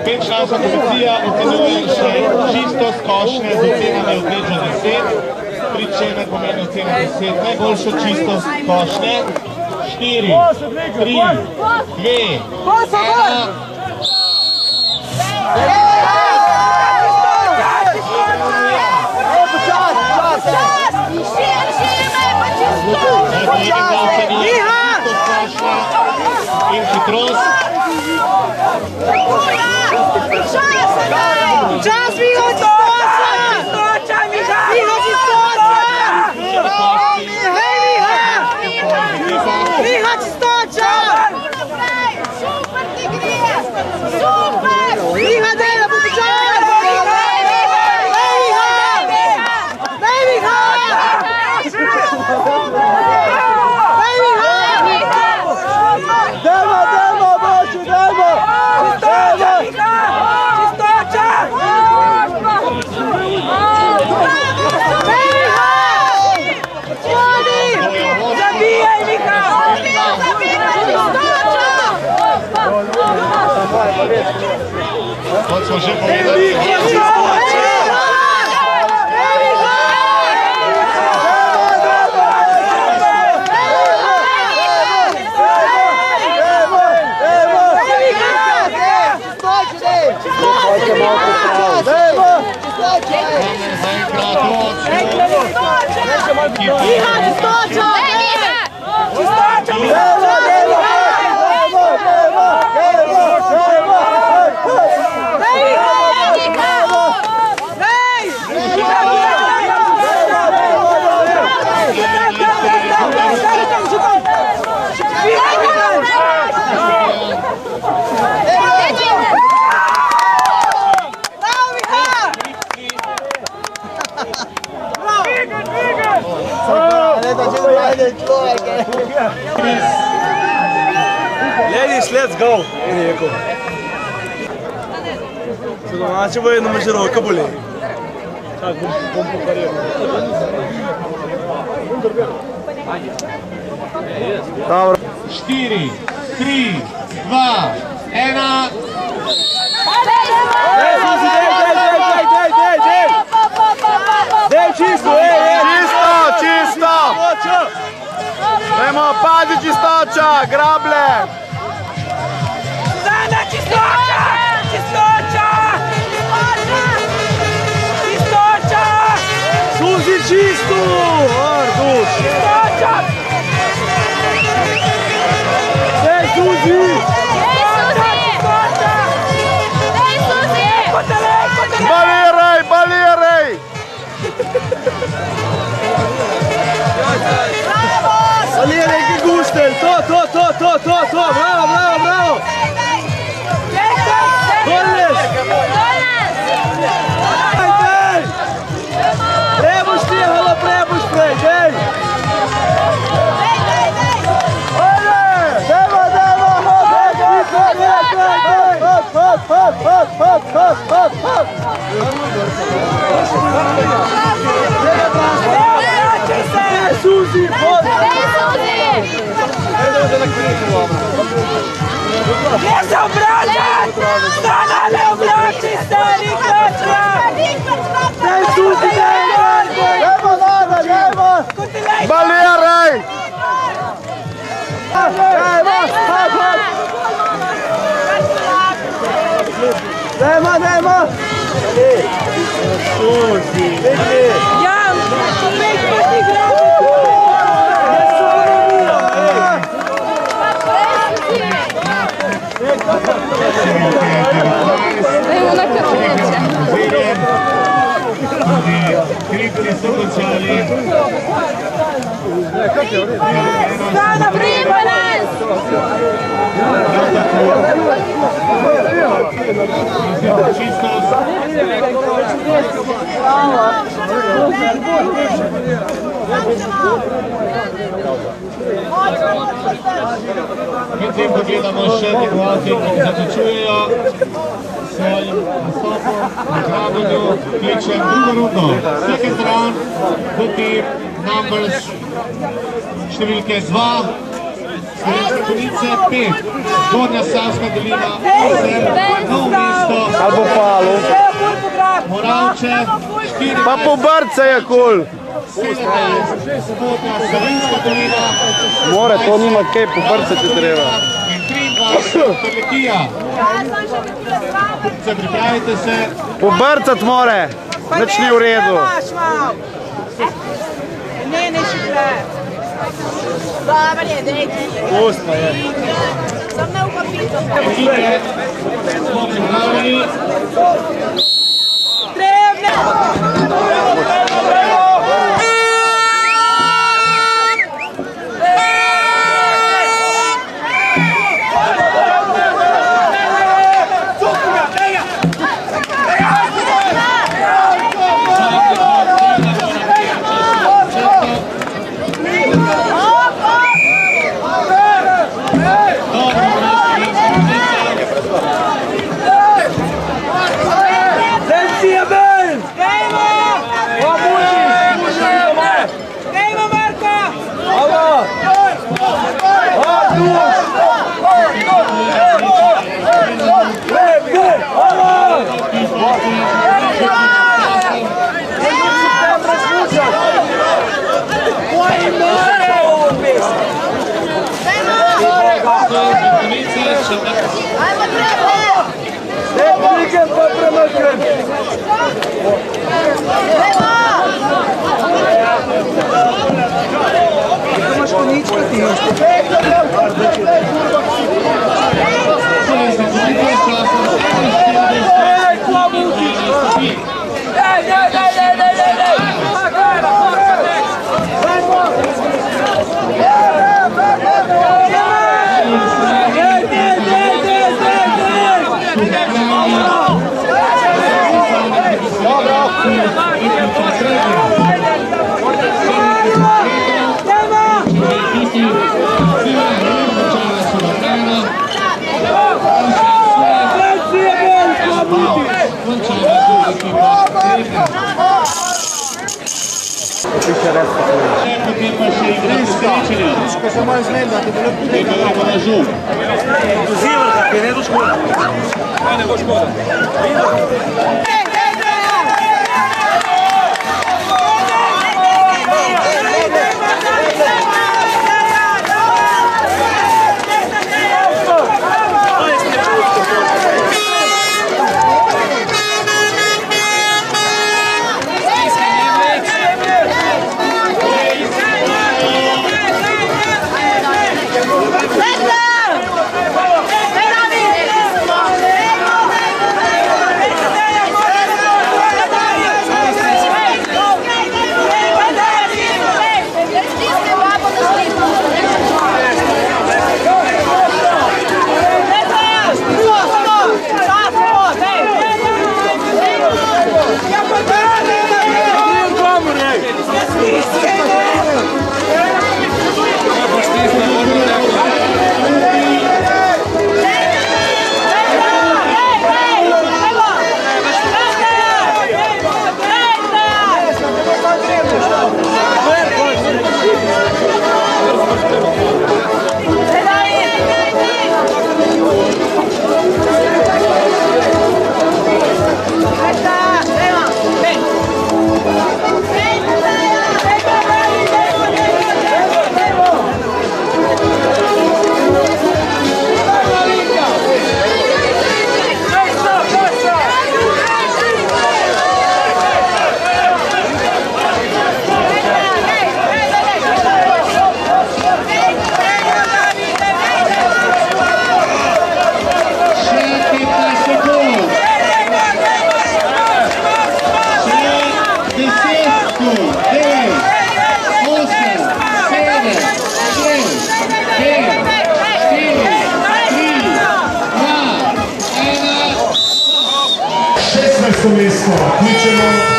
Petčlanska komisija ocenjuje še čistost košnje z ocenami od 5 do 10, pri čemer pomeni ocena 10 najboljšo čistost košnje. 4, 3, 2, 1. In hitrost. Čas, Miha, čistoča! Miha, čistoča! Miha, čistoča! Super ti gre! Super! Miha, dela, počas! Daj, Miha! Kot smo že povedali, Ladies, let's go! Je rekel. Se domače bo eno mažirovka boli. Čak, bom pokariral. Dobro. 4, 3, 2, 1. Dej čisto, čisto! Dajmo, pazi čistoča, grable! Suzana, čistoča! Čistoča! Čistoča! Suzi čisto! Arduš! Čistoča! Dej, Suzi! Baliraj, baliraj! Baliraj, ki guštelj! To! Bravo! Dolnes! Dej! Prebuš ti, halo, prebuš prej, dej! Suzi, Gdje se obraćat? Sana ne obraći se, Rikača! dej, Suzi, dej! Dajmo! Baliraj! Dajmo! Suzi! Jan, nek poti gradu! Evo na kronice. Kripti so počali. Sana, prima nas! Čistost. Medtem ko gledamo še tekmovalce, ki zaključujejo svojim nastopom na Grabenju, kličem drugo rundo. Second round, the team numbers številke 2, Slovenske Konjice 5, Zgornja Savska dolina 8, Nov Mest Tarče, 4. Pa pobrca je kul. 17, Spodnja Savinjska dolina. More, to nima kaj, pobrcati treba. In 23, Prlekija. Se pripravite se. Pobrcat more, nič ni v redu. Ne, ne šikle. Dobar je, dejte. Pustno je. Sam ne ukapito. Ekipe, smo pripravljeni. Potem pa še igrati srečenja. Ko se malo zmenda, ti bilo tudi. Nekaj je pa na žul. Zivar, kaj ne bo škoda. Kaj ne bo škoda. Mesto, kličemo